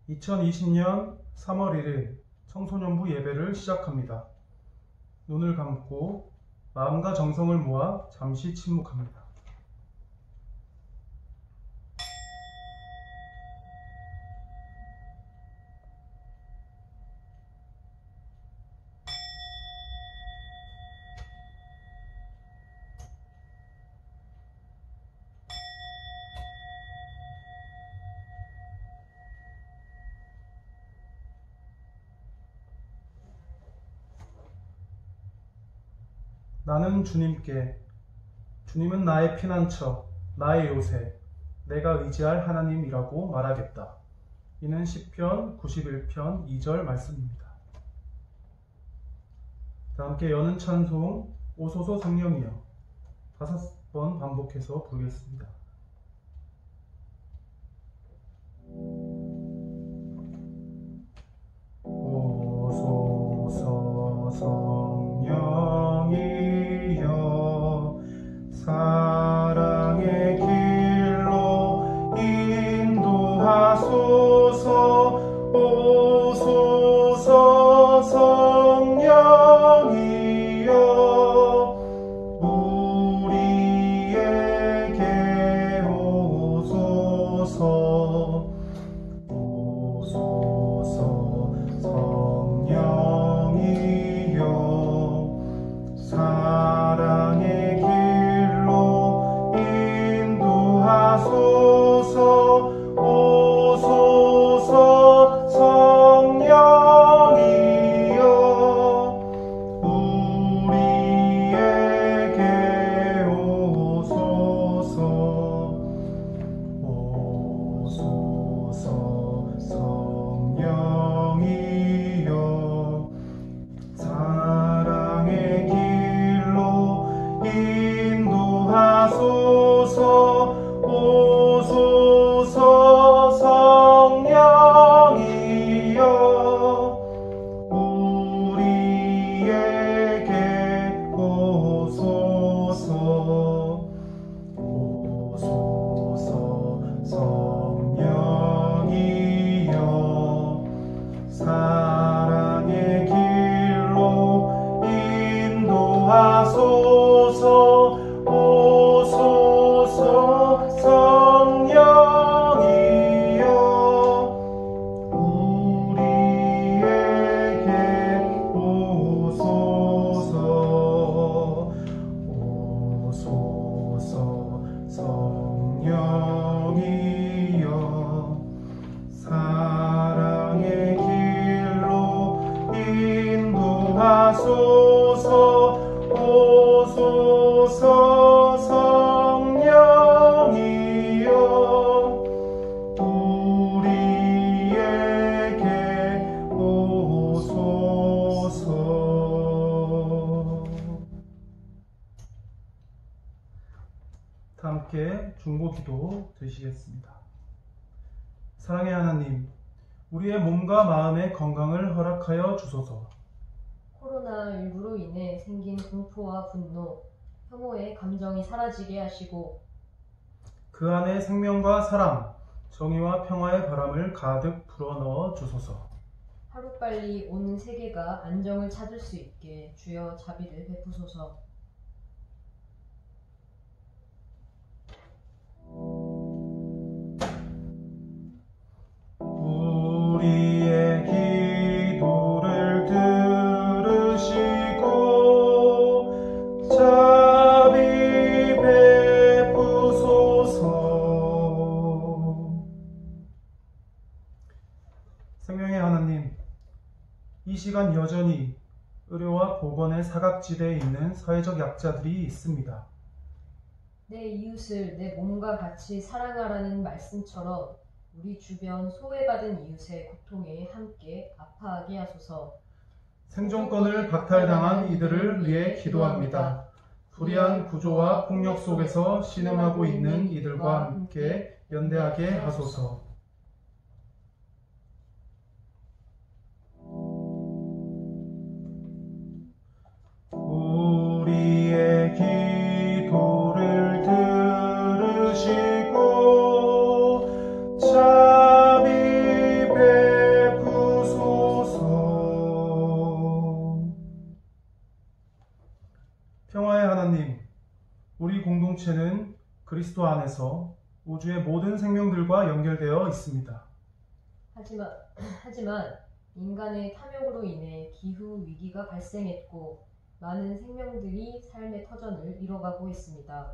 2020년 3월 1일 청소년부 예배를 시작합니다. 눈을 감고 마음과 정성을 모아 잠시 침묵합니다. 나는 주님은 나의 피난처, 나의 요새, 내가 의지할 하나님이라고 말하겠다. 이는 시편 91편 2절 말씀입니다. 다 함께 여는 찬송 오소서 성령이여 5번 반복해서 부르겠습니다. 오소서 성령이여 사랑의 길로 인도하소서. 오소서 성령이여 우리에게 오소서. 오소서 성령이여 사랑의 길로 인도하소서. 오소서 성령이여 우리에게 오소서. 오소서 성령이여 사랑의 길로 인도하소서. 오소서 성령이여 우리에게 오소서. 오소서 성령이여 사랑의 길로 인도하소서. 오소서 성령이여 우리에게 오소서. 오소서 성령이여 사랑의 길로 인도하소서. 오소서 성령이여 우리에게 오소서. 다 함께 중보기도 드시겠습니다. 사랑의 하나님, 우리의 몸과 마음의 건강을 허락하여 주소서. 코로나19로 인해 생긴 공포와 분노, 혐오의 감정이 사라지게 하시고 그 안에 생명과 사랑, 정의와 평화의 바람을 가득 불어넣어 주소서. 하루빨리 온 세계가 안정을 찾을 수 있게 주여 자비를 베푸소서. 우리의 기도를 들으시고 자비 베푸소서. 생명의 하나님, 이 시간 여전히 의료와 보건의 사각지대에 있는 사회적 약자들이 있습니다. 내 이웃을 내 몸과 같이 사랑하라는 말씀처럼 우리 주변 소외받은 이웃의 고통에 함께 아파하게 하소서. 생존권을 박탈당한 이들을 위해 기도합니다. 불의한 구조와 폭력 속에서 신음하고 있는 이들과 함께 연대하게 하소서. 우리의 기도를 들으시고 자비 베푸소서. 공동체는 그리스도 안에서 우주의 모든 생명들과 연결되어 있습니다. 하지만 인간의 탐욕으로 인해 기후 위기가 발생했고 많은 생명들이 삶의 터전을 잃어가고 있습니다.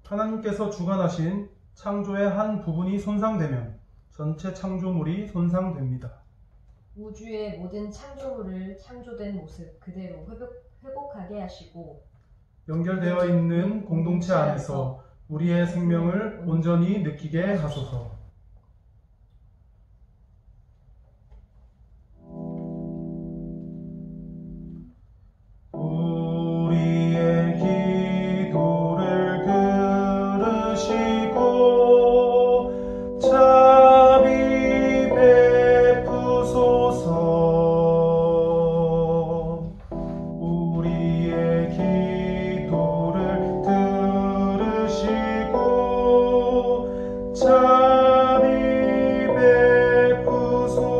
하나님께서 주관하신 창조의 한 부분이 손상되면 전체 창조물이 손상됩니다. 우주의 모든 창조물을 창조된 모습 그대로 회복하게 하시고 연결되어 있는 공동체 안에서 우리의 생명을 온전히 느끼게 하소서. 우리의 기도를 들으시고 자비 베푸소서. 우리의 기도를 들으시고 자비 베푸소서.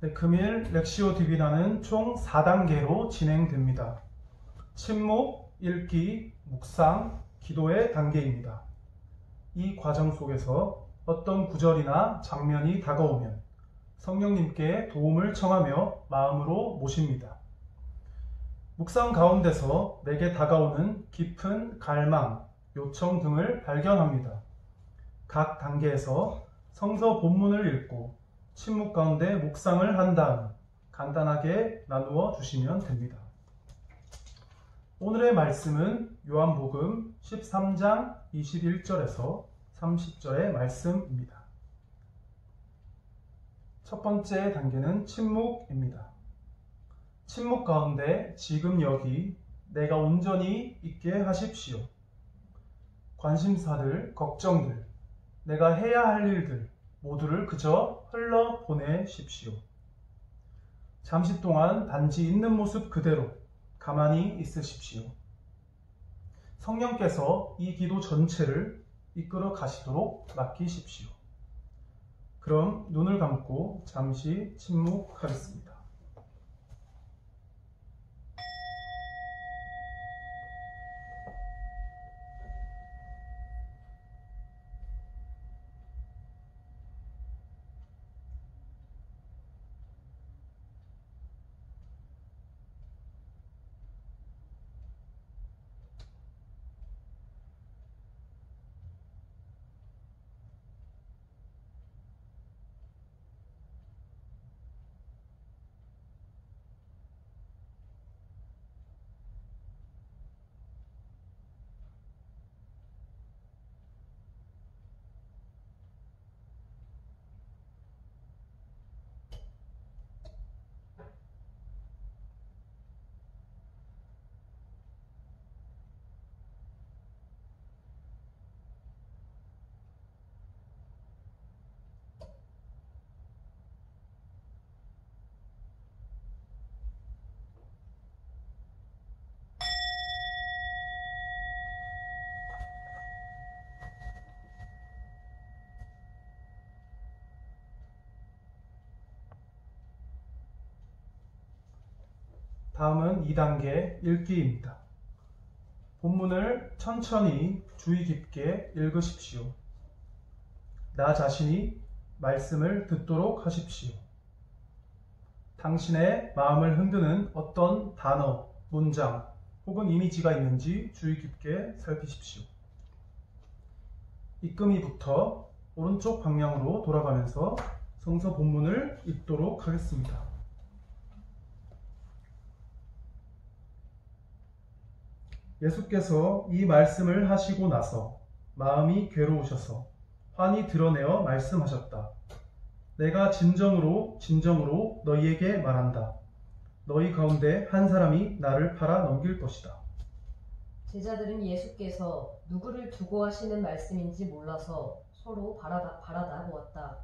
네, 금일 렉시오 디비나는 총 4단계로 진행됩니다. 침묵, 읽기, 묵상, 기도의 단계입니다. 이 과정 속에서 어떤 구절이나 장면이 다가오면 성령님께 도움을 청하며 마음으로 모십니다. 묵상 가운데서 내게 다가오는 깊은 갈망, 요청 등을 발견합니다. 각 단계에서 성서 본문을 읽고 침묵 가운데 묵상을 한 다음 간단하게 나누어 주시면 됩니다. 오늘의 말씀은 요한복음 13장 21절에서 30절의 말씀입니다. 첫 번째 단계는 침묵입니다. 침묵 가운데 지금 여기 내가 온전히 있게 하십시오. 관심사들, 걱정들, 내가 해야 할 일들 모두를 그저 흘러 보내십시오. 잠시 동안 단지 있는 모습 그대로 가만히 있으십시오. 성령께서 이 기도 전체를 이끌어 가시도록 맡기십시오. 그럼 눈을 감고 잠시 침묵하겠습니다. 다음은 2단계 읽기입니다. 본문을 천천히 주의 깊게 읽으십시오. 나 자신이 말씀을 듣도록 하십시오. 당신의 마음을 흔드는 어떤 단어, 문장 혹은 이미지가 있는지 주의 깊게 살피십시오. 이금희부터 오른쪽 방향으로 돌아가면서 성서 본문을 읽도록 하겠습니다. 예수께서 이 말씀을 하시고 나서 마음이 괴로우셔서 환히 드러내어 말씀하셨다. 내가 진정으로 너희에게 말한다. 너희 가운데 한 사람이 나를 팔아 넘길 것이다. 제자들은 예수께서 누구를 두고 하시는 말씀인지 몰라서 서로 바라다 보았다.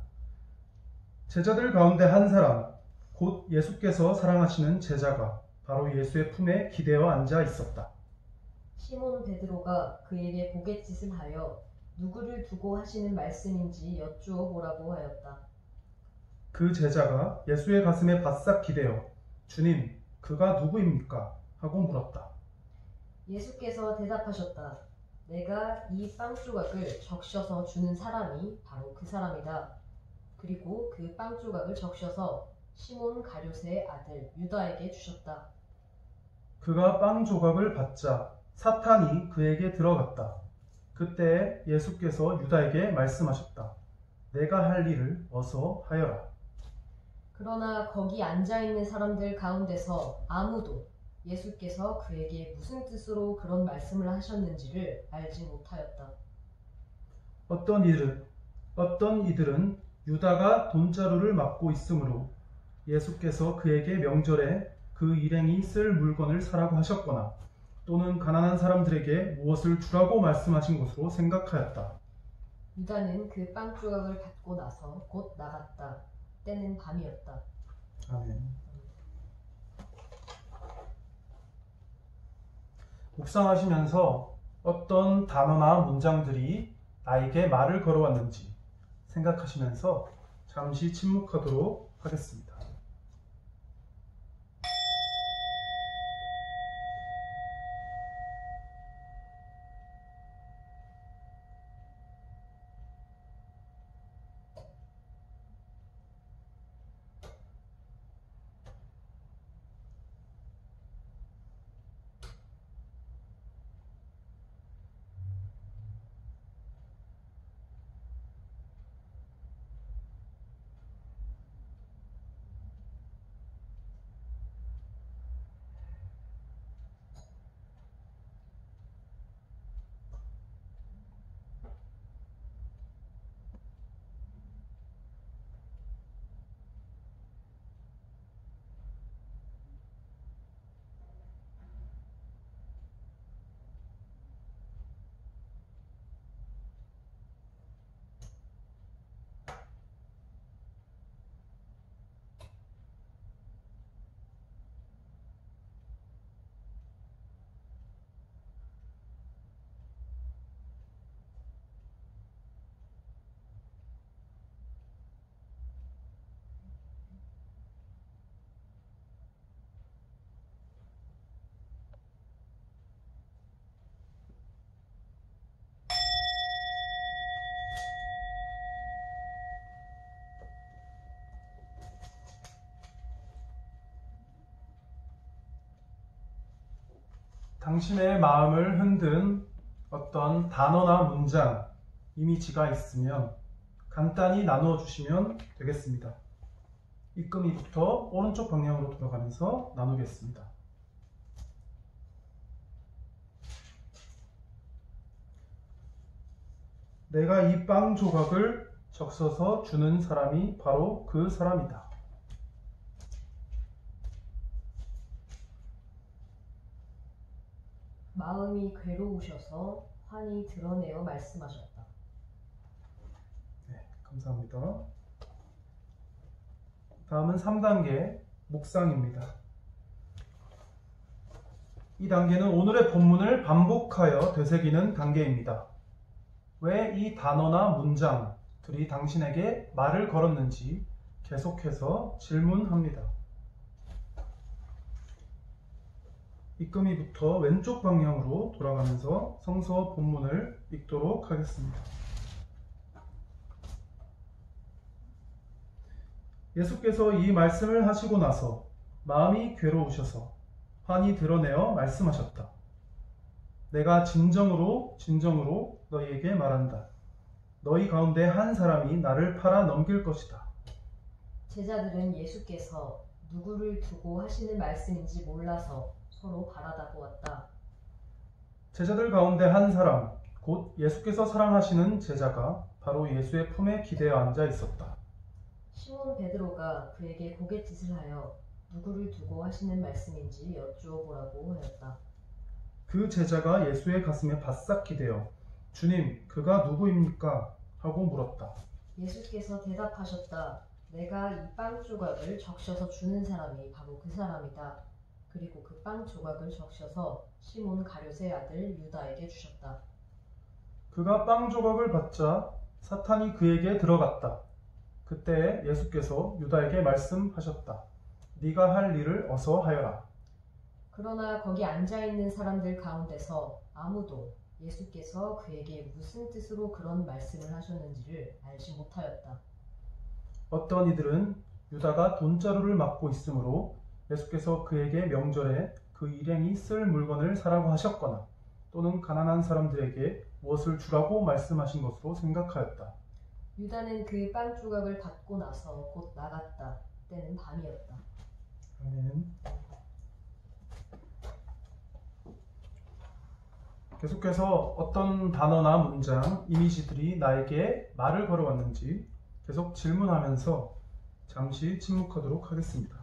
제자들 가운데 한 사람, 곧 예수께서 사랑하시는 제자가 바로 예수의 품에 기대어 앉아 있었다. 시몬 베드로가 그에게 고갯짓을 하여 누구를 두고 하시는 말씀인지 여쭈어 보라고 하였다. 그 제자가 예수의 가슴에 바싹 기대어 주님, 그가 누구입니까? 하고 물었다. 예수께서 대답하셨다. 내가 이 빵 조각을 적셔서 주는 사람이 바로 그 사람이다. 그리고 그 빵 조각을 적셔서 시몬 가룟의 아들 유다에게 주셨다. 그가 빵 조각을 받자 사탄이 그에게 들어갔다. 그때 예수께서 유다에게 말씀하셨다. 내가 할 일을 어서 하여라. 그러나 거기 앉아있는 사람들 가운데서 아무도 예수께서 그에게 무슨 뜻으로 그런 말씀을 하셨는지를 알지 못하였다. 어떤 이들은 유다가 돈자루를 맡고 있으므로 예수께서 그에게 명절에 그 일행이 쓸 물건을 사라고 하셨거나 또는 가난한 사람들에게 무엇을 주라고 말씀하신 것으로 생각하였다. 유다는 그 빵 조각을 받고 나서 곧 나갔다. 때는 밤이었다. 아멘. 묵상하시면서 어떤 단어나 문장들이 나에게 말을 걸어왔는지 생각하시면서 잠시 침묵하도록 하겠습니다. 당신의 마음을 흔든 어떤 단어나 문장, 이미지가 있으면 간단히 나누어 주시면 되겠습니다. 입금이부터 오른쪽 방향으로 돌아가면서 나누겠습니다. 내가 이 빵 조각을 적셔서 주는 사람이 바로 그 사람이다. 마음이 괴로우셔서 환히 드러내어 말씀하셨다. 네, 감사합니다. 다음은 3단계 묵상입니다. 이 단계는 오늘의 본문을 반복하여 되새기는 단계입니다. 왜 이 단어나 문장들이 당신에게 말을 걸었는지 계속해서 질문합니다. 입금이부터 왼쪽 방향으로 돌아가면서 성서 본문을 읽도록 하겠습니다. 예수께서 이 말씀을 하시고 나서 마음이 괴로우셔서 환히 드러내어 말씀하셨다. 내가 진정으로 너희에게 말한다. 너희 가운데 한 사람이 나를 팔아 넘길 것이다. 제자들은 예수께서 누구를 두고 하시는 말씀인지 몰라서 서로 바라다 보았다. 제자들 가운데 한 사람, 곧 예수께서 사랑하시는 제자가 바로 예수의 품에 기대어 앉아 있었다. 시몬 베드로가 그에게 고갯짓을 하여 누구를 두고 하시는 말씀인지 여쭈어보라고 하였다. 그 제자가 예수의 가슴에 바싹 기대어 주님, 그가 누구입니까? 하고 물었다. 예수께서 대답하셨다. 내가 이 빵 조각을 적셔서 주는 사람이 바로 그 사람이다. 그리고 그 빵 조각을 적셔서 시몬 가룟의 아들 유다에게 주셨다. 그가 빵 조각을 받자 사탄이 그에게 들어갔다. 그때 예수께서 유다에게 말씀하셨다. 네가 할 일을 어서 하여라. 그러나 거기 앉아있는 사람들 가운데서 아무도 예수께서 그에게 무슨 뜻으로 그런 말씀을 하셨는지를 알지 못하였다. 어떤 이들은 유다가 돈자루를 맡고 있으므로 예수께서 그에게 명절에 그 일행이 쓸 물건을 사라고 하셨거나 또는 가난한 사람들에게 무엇을 주라고 말씀하신 것으로 생각하였다. 유다는 그 빵 조각을 받고 나서 곧 나갔다. 때는 밤이었다. 아멘. 계속해서 어떤 단어나 문장, 이미지들이 나에게 말을 걸어왔는지 계속 질문하면서 잠시 침묵하도록 하겠습니다.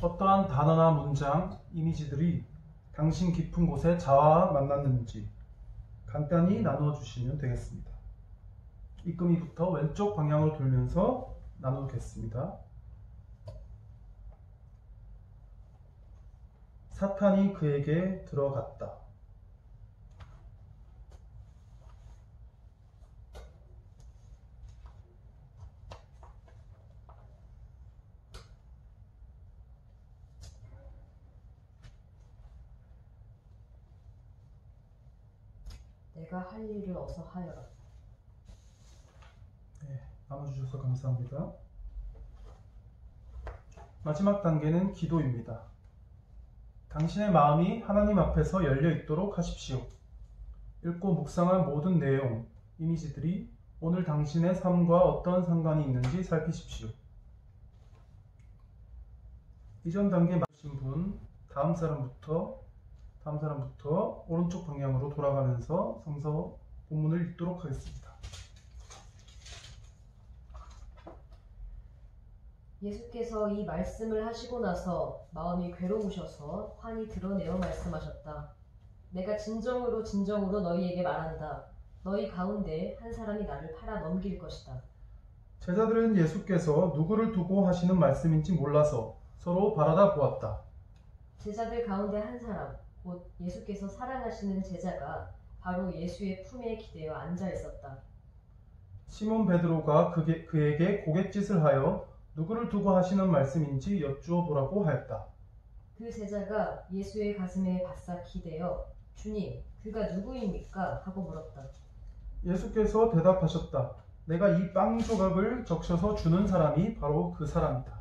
어떠한 단어나 문장, 이미지들이 당신 깊은 곳의 자아와 만났는지 간단히 나누어 주시면 되겠습니다. 이금희부터 왼쪽 방향으로 돌면서 나누겠습니다. 사탄이 그에게 들어갔다. 내가 할 일을 어서 하여라. 네, 나눠주셔서 감사합니다. 마지막 단계는 기도입니다. 당신의 마음이 하나님 앞에서 열려 있도록 하십시오. 읽고 묵상한 모든 내용, 이미지들이 오늘 당신의 삶과 어떤 상관이 있는지 살피십시오. 이전 단계 마신 분, 다음 사람부터 오른쪽 방향으로 돌아가면서 성서 본문을 읽도록 하겠습니다. 예수께서 이 말씀을 하시고 나서 마음이 괴로우셔서 환히 드러내어 말씀하셨다. 내가 진정으로 너희에게 말한다. 너희 가운데 한 사람이 나를 팔아 넘길 것이다. 제자들은 예수께서 누구를 두고 하시는 말씀인지 몰라서 서로 바라다 보았다. 제자들 가운데 한 사람, 곧 예수께서 사랑하시는 제자가 바로 예수의 품에 기대어 앉아 있었다. 시몬 베드로가 그에게 고갯짓을 하여 누구를 두고 하시는 말씀인지 여쭈어 보라고 하였다. 그 제자가 예수의 가슴에 바싹 기대어 주님, 그가 누구입니까? 하고 물었다. 예수께서 대답하셨다. 내가 이 빵 조각을 적셔서 주는 사람이 바로 그 사람이다.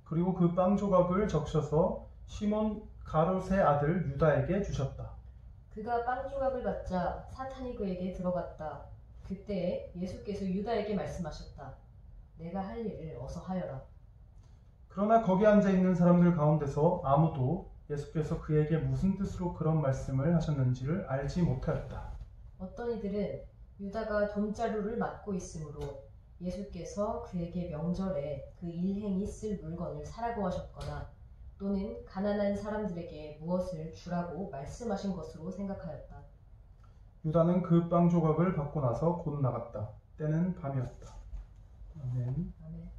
그리고 그 빵 조각을 적셔서 시몬 가롯의 아들 유다에게 주셨다. 그가 빵 조각을 받자 사탄이 그에게 들어갔다. 그때 예수께서 유다에게 말씀하셨다. 내가 할 일을 어서 하여라. 그러나 거기 앉아 있는 사람들 가운데서 아무도 예수께서 그에게 무슨 뜻으로 그런 말씀을 하셨는지를 알지 못하였다. 어떤 이들은 유다가 돈자루를 맡고 있으므로 예수께서 그에게 명절에 그 일행이 쓸 물건을 사라고 하셨거나 또는 가난한 사람들에게 무엇을 주라고 말씀하신 것으로 생각하였다. 유다는 그 빵 조각을 받고 나서 곧 나갔다. 때는 밤이었다. 아멘. 아멘.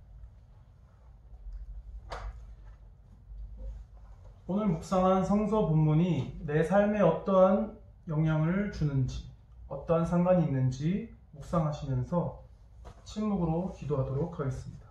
오늘 묵상한 성서 본문이 내 삶에 어떠한 영향을 주는지, 어떠한 상관이 있는지 묵상하시면서 침묵으로 기도하도록 하겠습니다.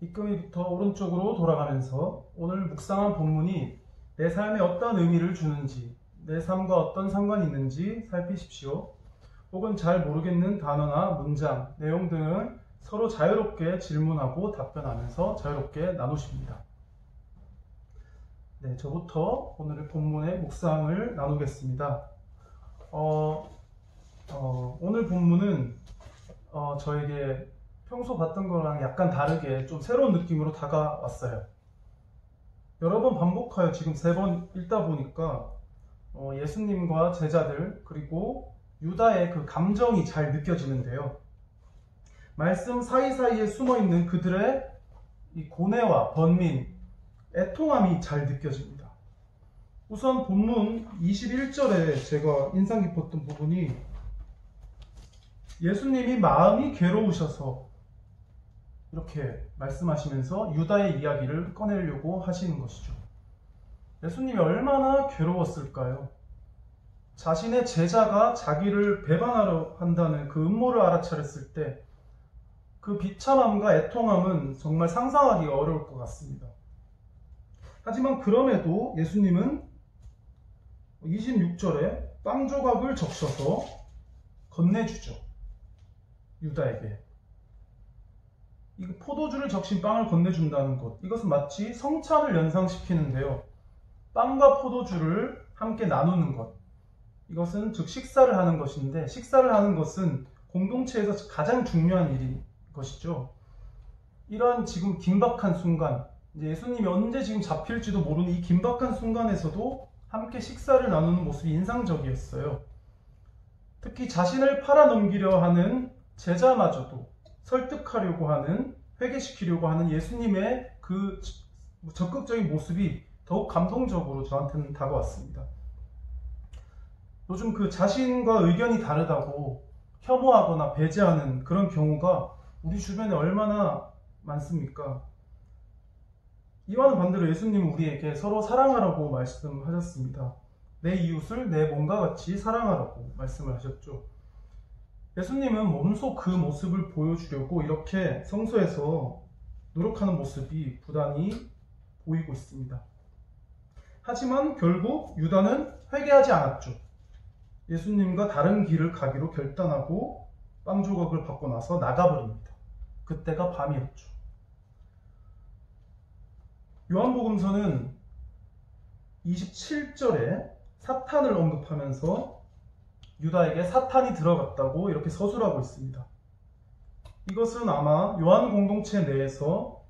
이끄미부터 오른쪽으로 돌아가면서 오늘 묵상한 본문이 내 삶에 어떤 의미를 주는지, 내 삶과 어떤 상관이 있는지 살피십시오. 혹은 잘 모르겠는 단어나 문장, 내용 등을 서로 자유롭게 질문하고 답변하면서 자유롭게 나누십니다. 네, 저부터 오늘의 본문의 묵상을 나누겠습니다. 오늘 본문은 저에게 평소 봤던 거랑 약간 다르게 좀 새로운 느낌으로 다가왔어요. 여러 번 반복하여 지금 3번 읽다 보니까 예수님과 제자들 그리고 유다의 그 감정이 잘 느껴지는데요. 말씀 사이사이에 숨어있는 그들의 이 고뇌와 번민, 애통함이 잘 느껴집니다. 우선 본문 21절에 제가 인상 깊었던 부분이 예수님이 마음이 괴로우셔서 이렇게 말씀하시면서 유다의 이야기를 꺼내려고 하시는 것이죠. 예수님이 얼마나 괴로웠을까요? 자신의 제자가 자기를 배반하려 한다는 그 음모를 알아차렸을 때 그 비참함과 애통함은 정말 상상하기가 어려울 것 같습니다. 하지만 그럼에도 예수님은 26절에 빵 조각을 적셔서 건네주죠. 유다에게. 이 포도주를 적신 빵을 건네준다는 것, 이것은 마치 성찬을 연상시키는데요. 빵과 포도주를 함께 나누는 것, 이것은 즉 식사를 하는 것인데, 식사를 하는 것은 공동체에서 가장 중요한 일인 것이죠. 이러한 지금 긴박한 순간, 예수님이 언제 지금 잡힐지도 모르는 이 긴박한 순간에서도 함께 식사를 나누는 모습이 인상적이었어요. 특히 자신을 팔아넘기려 하는 제자마저도 설득하려고 하는, 회개시키려고 하는 예수님의 그 적극적인 모습이 더욱 감동적으로 저한테는 다가왔습니다. 요즘 그 자신과 의견이 다르다고 혐오하거나 배제하는 그런 경우가 우리 주변에 얼마나 많습니까? 이와는 반대로 예수님은 우리에게 서로 사랑하라고 말씀하셨습니다. 내 이웃을 내 몸과 같이 사랑하라고 말씀을 하셨죠. 예수님은 몸소 그 모습을 보여주려고 이렇게 성소에서 노력하는 모습이 부단히 보이고 있습니다. 하지만 결국 유다는 회개하지 않았죠. 예수님과 다른 길을 가기로 결단하고 빵 조각을 받고 나서 나가버립니다. 그때가 밤이었죠. 요한복음서는 27절에 사탄을 언급하면서 유다에게 사탄이 들어갔다고 이렇게 서술하고 있습니다. 이것은 아마 요한 공동체 내에서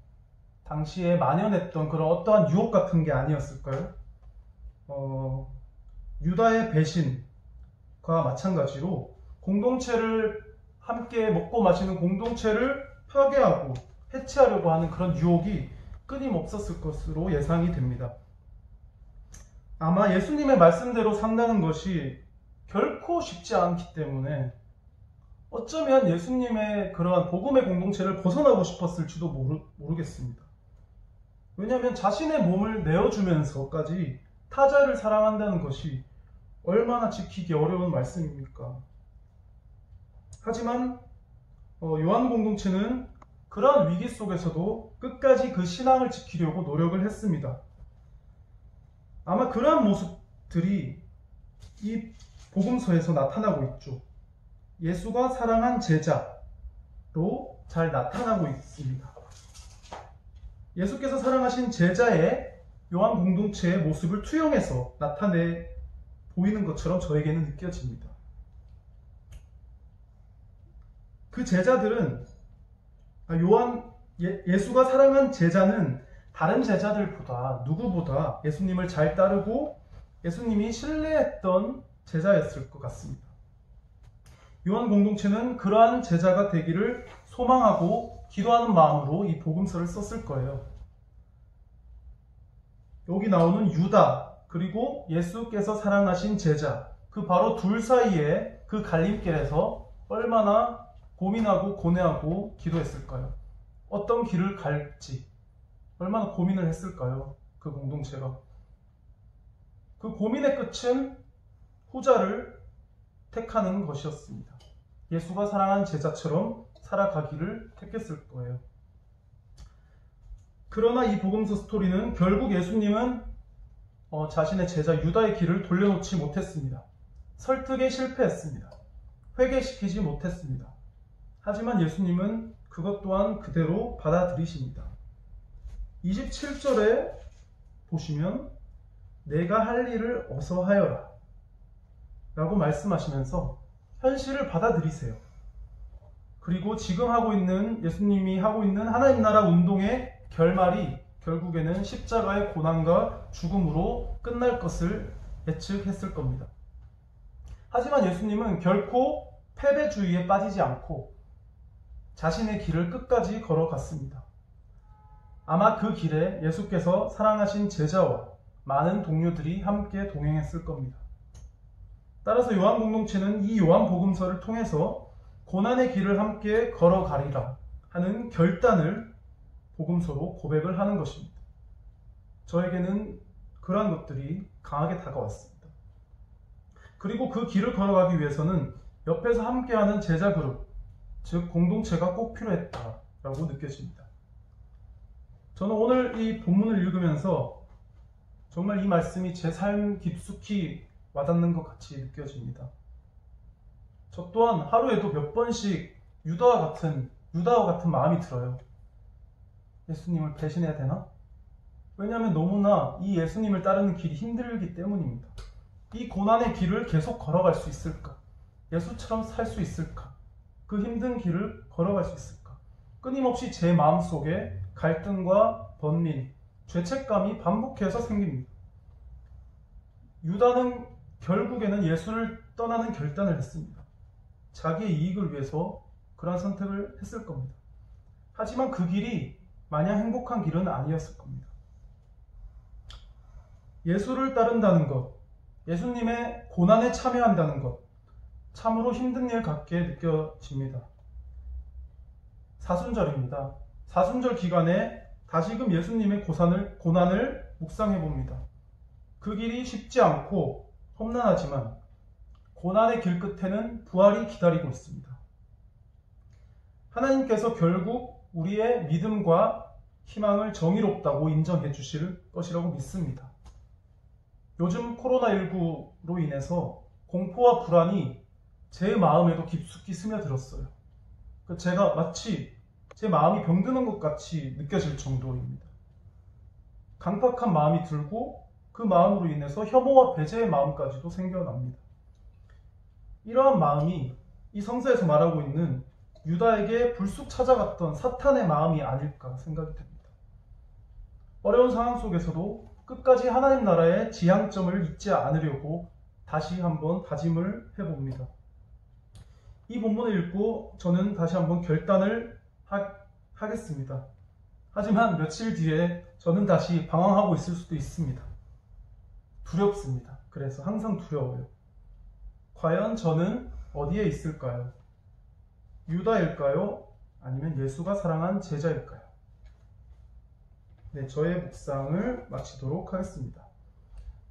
당시에 만연했던 그런 어떠한 유혹 같은 게 아니었을까요? 유다의 배신과 마찬가지로 공동체를 함께 먹고 마시는 공동체를 파괴하고 해체하려고 하는 그런 유혹이 끊임없었을 것으로 예상이 됩니다. 아마 예수님의 말씀대로 산다는 것이 결코 쉽지 않기 때문에 어쩌면 예수님의 그러한 복음의 공동체를 벗어나고 싶었을지도 모르겠습니다. 왜냐하면 자신의 몸을 내어주면서까지 타자를 사랑한다는 것이 얼마나 지키기 어려운 말씀입니까? 하지만 요한 공동체는 그러한 위기 속에서도 끝까지 그 신앙을 지키려고 노력을 했습니다. 아마 그러한 모습들이 이 복음서에서 나타나고 있죠. 예수가 사랑한 제자로 잘 나타나고 있습니다. 예수께서 사랑하신 제자의 요한 공동체의 모습을 투영해서 나타내 보이는 것처럼 저에게는 느껴집니다. 그 제자들은 예수가 사랑한 제자는 다른 제자들보다 누구보다 예수님을 잘 따르고 예수님이 신뢰했던 제자였을 것 같습니다. 요한 공동체는 그러한 제자가 되기를 소망하고 기도하는 마음으로 이 복음서를 썼을 거예요. 여기 나오는 유다 그리고 예수께서 사랑하신 제자, 그 바로 둘 사이에 그 갈림길에서 얼마나 고민하고 고뇌하고 기도했을까요? 어떤 길을 갈지 얼마나 고민을 했을까요? 그 공동체가. 그 고민의 끝은 후자를 택하는 것이었습니다. 예수가 사랑한 제자처럼 살아가기를 택했을 거예요. 그러나 이 복음서 스토리는 결국 예수님은 자신의 제자 유다의 길을 돌려놓지 못했습니다. 설득에 실패했습니다. 회개시키지 못했습니다. 하지만 예수님은 그것 또한 그대로 받아들이십니다. 27절에 보시면 내가 할 일을 어서 하여라 라고 말씀하시면서 현실을 받아들이세요. 그리고 지금 예수님이 하고 있는 하나님 나라 운동의 결말이 결국에는 십자가의 고난과 죽음으로 끝날 것을 예측했을 겁니다. 하지만 예수님은 결코 패배주의에 빠지지 않고 자신의 길을 끝까지 걸어갔습니다. 아마 그 길에 예수께서 사랑하신 제자와 많은 동료들이 함께 동행했을 겁니다. 따라서 요한 공동체는 이 요한 복음서를 통해서 고난의 길을 함께 걸어가리라 하는 결단을 복음서로 고백을 하는 것입니다. 저에게는 그러한 것들이 강하게 다가왔습니다. 그리고 그 길을 걸어가기 위해서는 옆에서 함께하는 제자 그룹, 즉 공동체가 꼭 필요했다라고 느껴집니다. 저는 오늘 이 본문을 읽으면서 정말 이 말씀이 제 삶 깊숙이 와닿는 것 같이 느껴집니다. 저 또한 하루에도 몇 번씩 유다와 같은 마음이 들어요. 예수님을 배신해야 되나? 왜냐하면 너무나 이 예수님을 따르는 길이 힘들기 때문입니다. 이 고난의 길을 계속 걸어갈 수 있을까? 예수처럼 살 수 있을까? 그 힘든 길을 걸어갈 수 있을까? 끊임없이 제 마음속에 갈등과 번민, 죄책감이 반복해서 생깁니다. 유다는 결국에는 예수를 떠나는 결단을 했습니다. 자기의 이익을 위해서 그러한 선택을 했을 겁니다. 하지만 그 길이 마냥 행복한 길은 아니었을 겁니다. 예수를 따른다는 것, 예수님의 고난에 참여한다는 것, 참으로 힘든 일 같게 느껴집니다. 사순절입니다. 사순절 기간에 다시금 예수님의 고난을 묵상해 봅니다. 그 길이 쉽지 않고 험난하지만 고난의 길 끝에는 부활이 기다리고 있습니다. 하나님께서 결국 우리의 믿음과 희망을 정의롭다고 인정해 주실 것이라고 믿습니다. 요즘 코로나19로 인해서 공포와 불안이 제 마음에도 깊숙이 스며들었어요. 제가 마치 제 마음이 병드는 것 같이 느껴질 정도입니다. 강팍한 마음이 들고 그 마음으로 인해서 혐오와 배제의 마음까지도 생겨납니다. 이러한 마음이 이 성서에서 말하고 있는 유다에게 불쑥 찾아갔던 사탄의 마음이 아닐까 생각이 듭니다. 어려운 상황 속에서도 끝까지 하나님 나라의 지향점을 잊지 않으려고 다시 한번 다짐을 해봅니다. 이 본문을 읽고 저는 다시 한번 결단을 하겠습니다. 하지만 며칠 뒤에 저는 다시 방황하고 있을 수도 있습니다. 두렵습니다. 그래서 항상 두려워요. 과연 저는 어디에 있을까요? 유다일까요? 아니면 예수가 사랑한 제자일까요? 네, 저의 묵상을 마치도록 하겠습니다.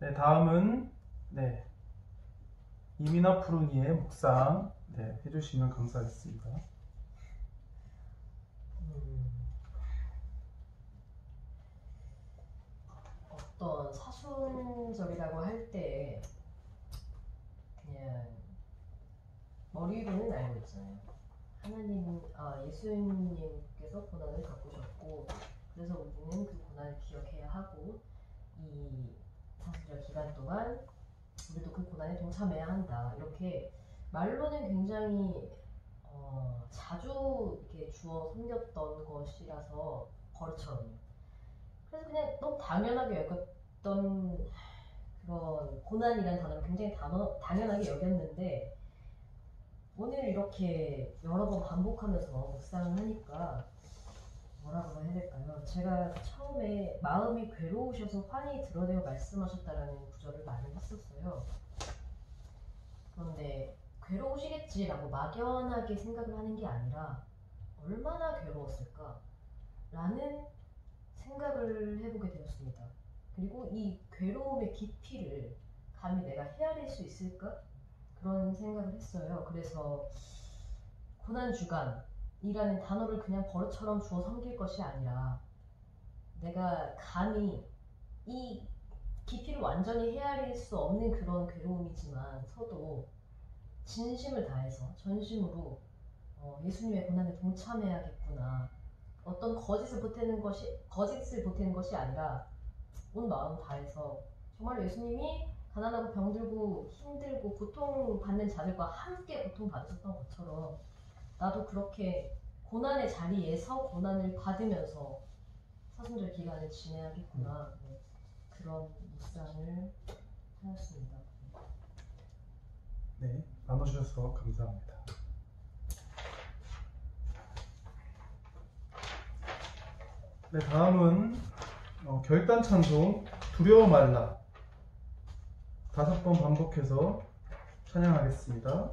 네, 다음은 이미나 푸르니의 묵상 해주시면 감사하겠습니다. 어떤 사순절이라고 할 때 그냥 머리로는 알고 있잖아요. 예수님께서 고난을 겪으셨고, 그래서 우리는 그 고난을 기억해야 하고, 이 사순절 기간 동안 우리도 그 고난에 동참해야 한다. 이렇게 말로는 굉장히 자주 이렇게 주어 섬겼던 것이라서 버릇처럼. 그래서 그냥 너무 당연하게 여겼던 그런 고난이라는 단어를 굉장히 당연하게 여겼는데, 오늘 이렇게 여러 번 반복하면서 묵상을 하니까 뭐라고 해야 될까요? 제가 처음에 마음이 괴로우셔서 환히 드러내어 말씀하셨다라는 구절을 많이 했었어요. 그런데 괴로우시겠지라고 막연하게 생각을 하는 게 아니라 얼마나 괴로웠을까? 라는 생각을 해보게 되었습니다. 그리고 이 괴로움의 깊이를 감히 내가 헤아릴 수 있을까? 그런 생각을 했어요. 그래서 고난주간이라는 단어를 그냥 버릇처럼 주어 섬길 것이 아니라 내가 감히 이 깊이를 완전히 헤아릴 수 없는 그런 괴로움이지만 서도 진심을 다해서 전심으로 예수님의 고난에 동참해야겠구나. 어떤 거짓을 보태는 것이 아니라 온 마음 다해서 정말 예수님이 가난하고 병들고 힘들고 고통받는 자들과 함께 고통받으셨던 것처럼 나도 그렇게 고난의 자리에서 고난을 받으면서 사순절 기간을 지내야겠구나. 그런 묵상을 하였습니다. 네, 나눠주셔서 감사합니다. 네, 다음은 결단 찬송 두려워 말라 5번 반복해서 찬양하겠습니다.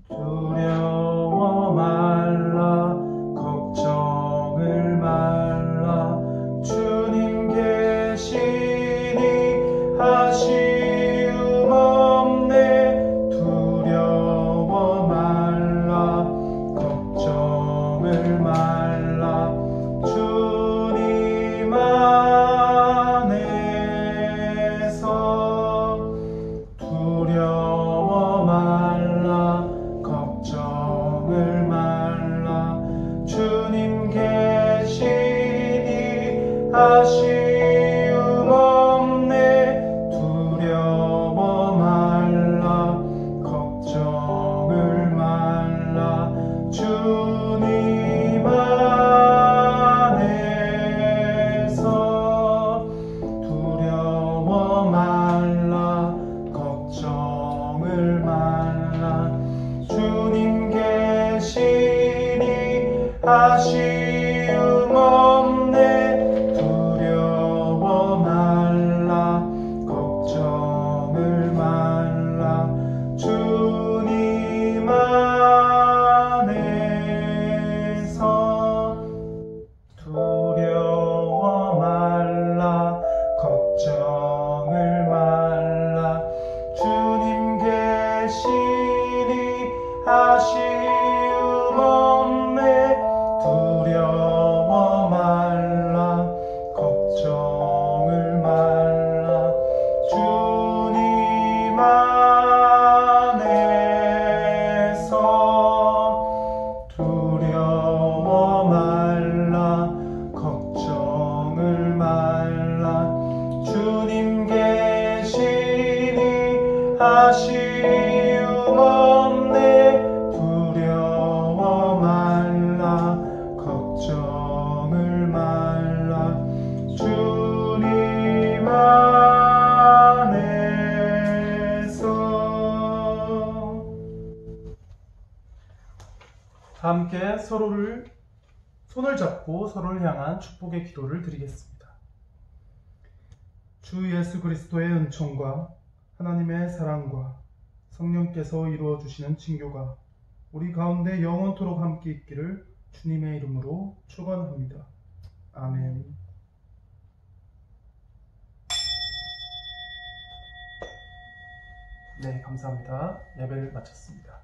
두려워 말라 걱정을 말라 주님 계시니 아쉬움 없네 두려워 말라 걱정을 말라 주님 안에서 두려워 말라 걱정을 말라 주님 계시니 아쉬움 없네 두려워 말라 걱정을 말라 주님 안에서 두려워 말라 걱정을 말라 주님 계시니 아쉬움 없네 두려워 말라 걱정을 말라 주님 안에서 두려워 말라 걱정을 말라 주님 계시니 아쉬움 없네 두려워 말라 걱정을 말라 주님 안에서 두려워 말라 걱정을 말라 주님 계시니 아쉬움 없네 두려워 말라 걱정을 말라 주님 안에서 함께 손을 잡고 서로를 향한 축복의 기도를 드리겠습니다. 주 예수 그리스도의 은총과 하나님의 사랑과 성령께서 이루어 주시는 친교가 우리 가운데 영원토록 함께 있기를 주님의 이름으로 축원합니다. 아멘. 네, 감사합니다. 예배를 마쳤습니다.